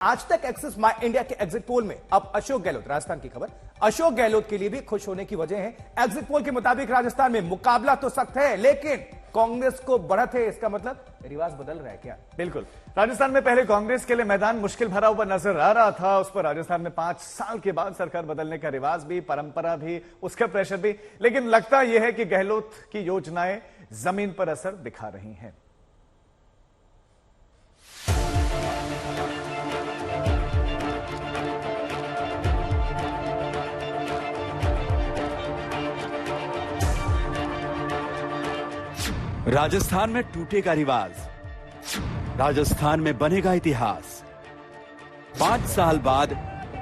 आज तक एक्सिस माई इंडिया के एग्जिट पोल में अब अशोक गहलोत, राजस्थान की खबर, अशोक गहलोत के लिए भी खुश होने की वजह है। एग्जिट पोल के मुताबिक राजस्थान में मुकाबला तो सख्त है, लेकिन कांग्रेस को बढ़त है। इसका मतलब रिवाज बदल रहा है क्या? बिल्कुल। राजस्थान में पहले कांग्रेस के लिए मैदान मुश्किल भरा हुआ नजर आ रहा था। उस पर राजस्थान में 5 साल के बाद सरकार बदलने का रिवाज भी, परंपरा भी, उसका प्रेशर भी, लेकिन लगता यह है कि गहलोत की योजनाएं जमीन पर असर दिखा रही हैं। राजस्थान में टूटेगा रिवाज, राजस्थान में बनेगा इतिहास। 5 साल बाद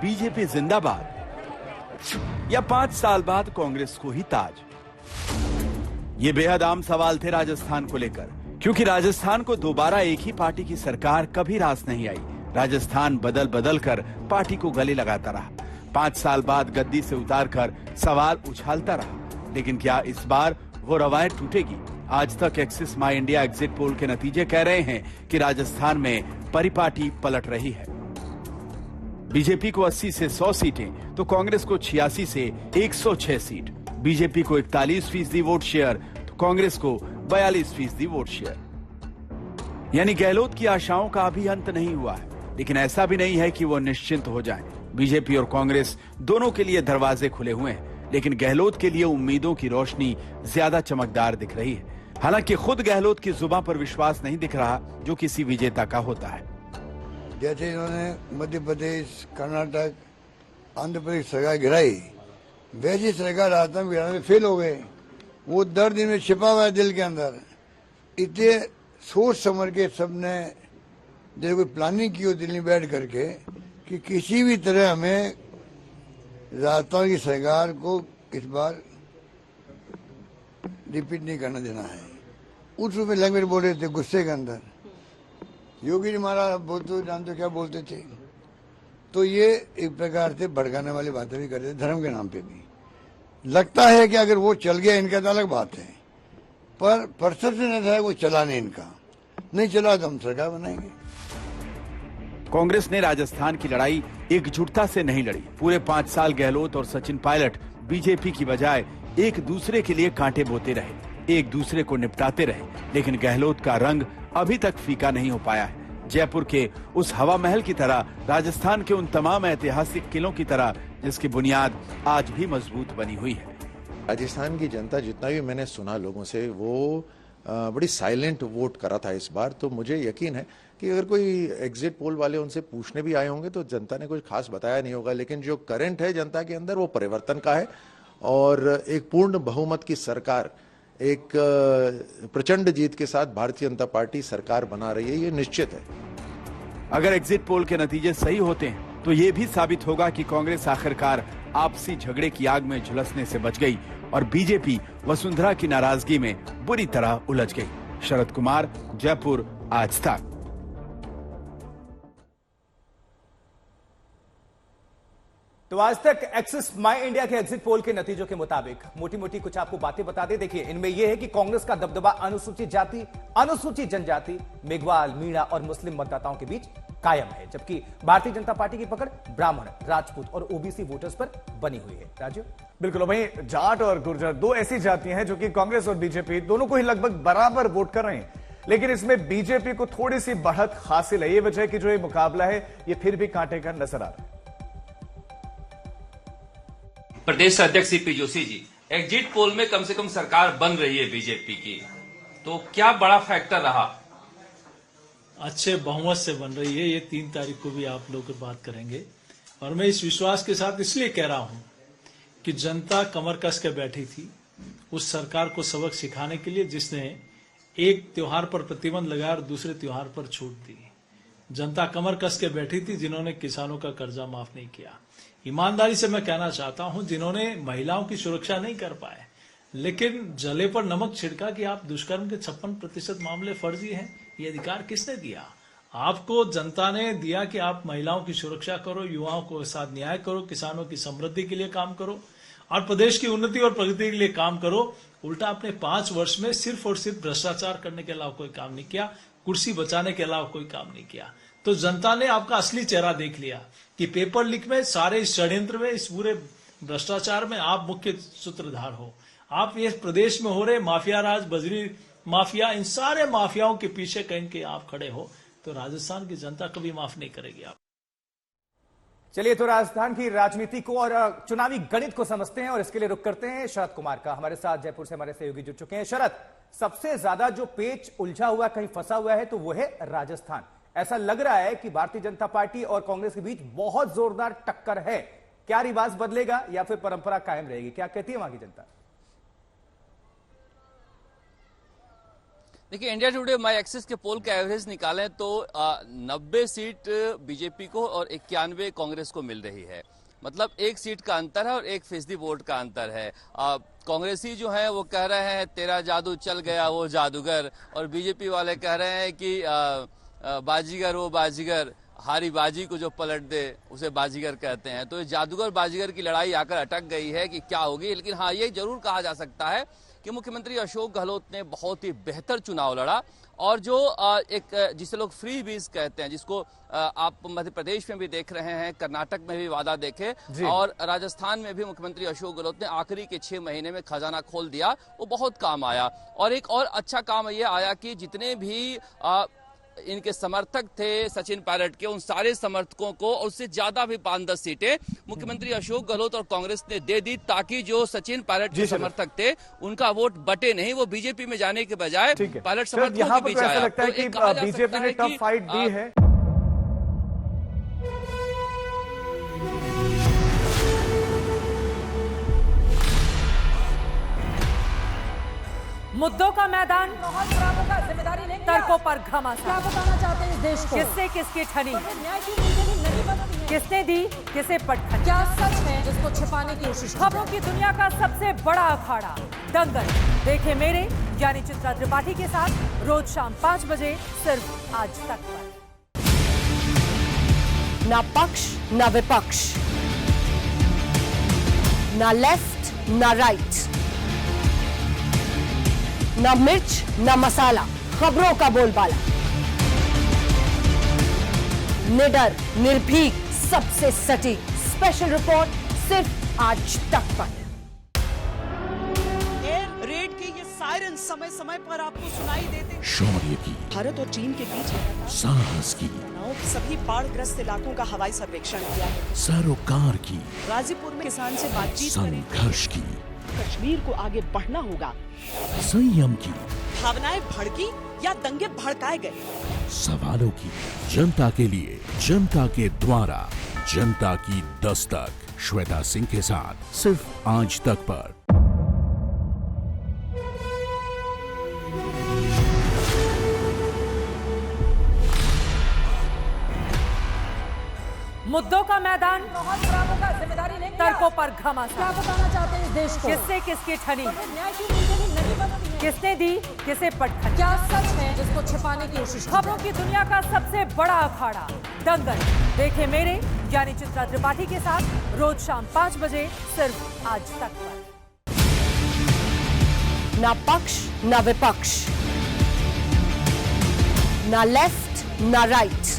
बीजेपी जिंदाबाद या 5 साल बाद कांग्रेस को ही ताज? ये बेहद आम सवाल थे राजस्थान को लेकर, क्योंकि राजस्थान को दोबारा एक ही पार्टी की सरकार कभी रास नहीं आई। राजस्थान बदल बदल कर पार्टी को गले लगाता रहा। 5 साल बाद गद्दी से उतारकर सवाल उछालता रहा। लेकिन क्या इस बार वो रवायत टूटेगी? आज तक एक्सिस माई इंडिया एग्जिट पोल के नतीजे कह रहे हैं कि राजस्थान में परिपाटी पलट रही है। बीजेपी को 80 से 100 सीटें तो कांग्रेस को 86 से 106 सीट। बीजेपी को 41% वोट शेयर तो कांग्रेस को 42% वोट शेयर। यानी गहलोत की आशाओं का अभी अंत नहीं हुआ है, लेकिन ऐसा भी नहीं है कि वो निश्चिंत हो जाएं। बीजेपी और कांग्रेस दोनों के लिए दरवाजे खुले हुए हैं, लेकिन गहलोत के लिए उम्मीदों की रोशनी ज्यादा चमकदार दिख रही है। हालांकि खुद गहलोत की जुबान पर विश्वास नहीं दिख रहा, जो किसी विजेता का होता है। जैसे इन्होंने मध्य प्रदेश, कर्नाटक, आंध्र प्रदेश सरकार गिराई, वैसी सरकार राजस्थान में गिराने में फेल हो गए। वो दर्द इनमें छिपा हुआ है दिल के अंदर। इतने सोच समझ के सबने जैसे कोई प्लानिंग की हो दिल्ली में बैठ करके कि किसी भी तरह हमें राजस्थान की सरकार को इस बार रिपीट नहीं करना देना है। उस रूप में लैंग्वेज बोल रहे थे गुस्से के अंदर। योगी जी महाराज बोलते जानते क्या बोलते थे, तो ये एक प्रकार से भड़काने वाली बातें भी करते थे धर्म के नाम पे भी। लगता है कि अगर वो चल गया इनका तो अलग बात है, पर परसेप्शन ऐसा है वो चला नहीं, इनका नहीं चला तो हम सरकार बनाएंगे। कांग्रेस ने राजस्थान की लड़ाई एकजुटता से नहीं लड़ी। पूरे 5 साल गहलोत और सचिन पायलट बीजेपी की बजाय एक दूसरे के लिए कांटे बोते रहे, एक दूसरे को निपटाते रहे। लेकिन गहलोत का रंग अभी तक फीका नहीं हो पाया है। जयपुर के उस हवा महल की तरह, राजस्थान के उन तमाम ऐतिहासिक किलों की तरह, जिसकी बुनियाद आज भी मजबूत बनी हुई है। राजस्थान की जनता, जितना भी मैंने सुना लोगों से, वो बड़ी साइलेंट वोट करा था इस बार। तो मुझे यकीन है कि अगर कोई एग्जिट पोल वाले उनसे पूछने भी आए होंगे तो जनता ने कुछ खास बताया नहीं होगा। लेकिन जो करंट है जनता के अंदर वो परिवर्तन का है, और एक पूर्ण बहुमत की सरकार, एक प्रचंड जीत के साथ भारतीय जनता पार्टी सरकार बना रही है, ये निश्चित है। अगर एग्जिट पोल के नतीजे सही होते हैं तो ये भी साबित होगा कि कांग्रेस आखिरकार आपसी झगड़े की आग में झुलसने से बच गई और बीजेपी वसुंधरा की नाराजगी में बुरी तरह उलझ गई। शरद कुमार, जयपुर, आज तक। तो आज तक एक्सिस माई इंडिया के एग्जिट पोल के नतीजों के मुताबिक मोटी मोटी कुछ आपको बातें बता दे। देखिए, इनमें यह है कि कांग्रेस का दबदबा अनुसूचित जाति, अनुसूचित जनजाति, मेघवाल, मीणा और मुस्लिम मतदाताओं के बीच कायम है, जबकि भारतीय जनता पार्टी की पकड़ ब्राह्मण, राजपूत और ओबीसी वोटर्स पर बनी हुई है। राजू, बिल्कुल। वहीं जाट और गुर्जर, दो ऐसी जातियां हैं जो कि कांग्रेस और बीजेपी दोनों को ही लगभग बराबर वोट कर रहे हैं, लेकिन इसमें बीजेपी को थोड़ी सी बढ़त हासिल है। ये वजह है कि जो ये मुकाबला है ये फिर भी कांटे का नजर आ रहा है। प्रदेश अध्यक्ष CP Joshi ji, exit poll में कम से कम सरकार बन रही है बीजेपी की, तो क्या बड़ा फैक्टर रहा? अच्छे बहुमत से बन रही है, ये 3 तारीख को भी आप लोग बात करेंगे। और मैं इस विश्वास के साथ इसलिए कह रहा हूं कि जनता कमर कस के बैठी थी उस सरकार को सबक सिखाने के लिए, जिसने एक त्योहार पर प्रतिबंध लगाया और दूसरे त्योहार पर छूट दी। जनता कमर कस के बैठी थी, जिन्होंने किसानों का कर्जा माफ नहीं किया। ईमानदारी से मैं कहना चाहता हूं, जिन्होंने महिलाओं की सुरक्षा नहीं कर पाए, लेकिन जले पर नमक छिड़का कि आप दुष्कर्म के 56% मामले फर्जी हैं। ये अधिकार किसने दिया? आपको जनता ने दिया कि आप महिलाओं की सुरक्षा करो, युवाओं को साथ न्याय करो, किसानों की समृद्धि के लिए काम करो और प्रदेश की उन्नति और प्रगति के लिए काम करो। उल्टा आपने 5 वर्ष में सिर्फ और सिर्फ भ्रष्टाचार करने के अलावा कोई काम नहीं किया, कुर्सी बचाने के अलावा कोई काम नहीं किया। तो तो जनता ने आपका असली चेहरा देख लिया कि पेपर लीक में, सारे इस षड्यंत्र में, इस पूरे भ्रष्टाचार में आप मुख्य सूत्रधार हो। आप ये प्रदेश में हो रहे माफिया राज, बजरी माफिया, इन सारे माफियाओं के पीछे कहीं के आप खड़े हो, तो राजस्थान की जनता कभी माफ नहीं करेगी आप। चलिए, तो राजस्थान की राजनीति को और चुनावी गणित को समझते हैं और इसके लिए रुख करते हैं शरद कुमार का। हमारे साथ जयपुर से हमारे सहयोगी जुड़ चुके हैं। शरद, सबसे ज्यादा जो पेच उलझा हुआ, कहीं फंसा हुआ है, तो वो है राजस्थान। ऐसा लग रहा है कि भारतीय जनता पार्टी और कांग्रेस के बीच बहुत जोरदार टक्कर है। क्या रिवाज बदलेगा या फिर परंपरा कायम रहेगी? क्या कहती है वहां की जनता? देखिए, इंडिया टुडे माई एक्सिस के पोल का एवरेज निकालें तो 90 सीट बीजेपी को और 91 कांग्रेस को मिल रही है। मतलब 1 सीट का अंतर है और 1% वोट का अंतर है। कांग्रेसी जो है वो कह रहे हैं तेरा जादू चल गया वो जादूगर, और बीजेपी वाले कह रहे हैं कि बाजीगर वो बाजीगर, हारी बाजी को जो पलट दे उसे बाजीगर कहते हैं। तो ये जादूगर बाजीगर की लड़ाई आकर अटक गई है कि क्या होगी। लेकिन हाँ, ये जरूर कहा जा सकता है कि मुख्यमंत्री अशोक गहलोत ने बहुत ही बेहतर चुनाव लड़ा, और जो एक जिसे लोग फ्री बीज कहते हैं, जिसको आप मध्य प्रदेश में भी देख रहे हैं, कर्नाटक में भी वादा देखे, और राजस्थान में भी मुख्यमंत्री अशोक गहलोत ने आखिरी के 6 महीने में खजाना खोल दिया, वो बहुत काम आया। और एक और अच्छा काम ये आया कि जितने भी इनके समर्थक थे सचिन पायलट के, उन सारे समर्थकों को और उससे ज्यादा भी 5-10 सीटें मुख्यमंत्री अशोक गहलोत और कांग्रेस ने दे दी, ताकि जो सचिन पायलट के समर्थक थे उनका वोट बटे नहीं, वो बीजेपी में जाने के बजाय पायलट समर्थकों के बीच आया। लगता है कि बीजेपी ने टफ फाइट दी है। मुद्दों का मैदान, जिम्मेदारी लेंगे, तर्कों पर घमासान। क्या बताना चाहते हैं इस देश को? किससे किसकी ठनी, न्याय की नहीं बनती है। किसने दी किसे पटखनी, क्या सच है जिसको छिपाने की कोशिश। खबरों की दुनिया का सबसे बड़ा अखाड़ा दंगल, देखे मेरे यानी चित्रा त्रिपाठी के साथ रोज शाम 5 बजे सिर्फ आज तक पर। ना पक्ष ना विपक्ष, ना लेफ्ट ना राइट, ना मिर्च ना मसाला, खबरों का बोलबाला, निडर निर्भीक सबसे सटीक स्पेशल रिपोर्ट सिर्फ आज तक पर। एयर रेड के ये सायरन समय समय पर आपको सुनाई देते। शौर्य की, भारत और चीन के बीच साहस की, सभी बाढ़ग्रस्त इलाकों का हवाई सर्वेक्षण किया है। सरोकार की, गाजीपुर में किसान से बातचीत करें। संघर्ष की, कश्मीर को आगे बढ़ना होगा। संयम की, भावनाएं भड़की या दंगे भड़काए गए, सवालों की, जनता के लिए, जनता के द्वारा, जनता की दस्तक। श्वेता सिंह के साथ सिर्फ आज तक पर। मुद्दों का मैदान, जिम्मेदारी लेंगे, तर्कों पर घमासान। क्या बताना चाहते हैं इस देश को? किससे किसकी ठनी, न्याय की नहीं बनती है। किसने दी किसे पटखनी, क्या सच है जिसको छिपाने की कोशिश। खबरों की दुनिया का सबसे बड़ा अखाड़ा दंगल, देखे मेरे यानी चित्रा त्रिपाठी के साथ रोज शाम 5 बजे सिर्फ आज तक पर। ना पक्ष ना विपक्ष, ना लेफ्ट ना राइट,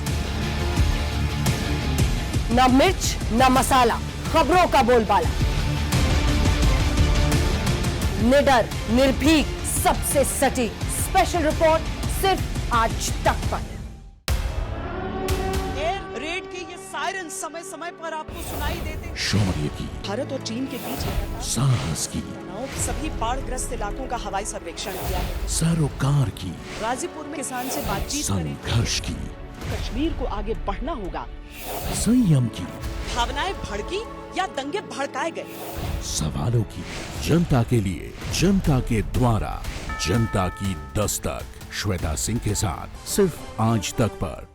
ना मिर्च ना मसाला, खबरों का बोलबाला, निडर निर्भीक सबसे सटीक स्पेशल रिपोर्ट सिर्फ आज तक पर। एयर रेड के ये सायरन समय समय पर आपको सुनाई देते। शौर्य की, भारत और चीन के बीच साहस की, सभी बाढ़ग्रस्त इलाकों का हवाई सर्वेक्षण किया है। सरोकार की, गाजीपुर में किसान से बातचीत करें। संघर्ष की, कश्मीर को आगे बढ़ना होगा। संयम की, भावनाएं भड़की या दंगे भड़काए गए, सवालों की, जनता के लिए, जनता के द्वारा, जनता की दस्तक। श्वेता सिंह के साथ सिर्फ आज तक पर।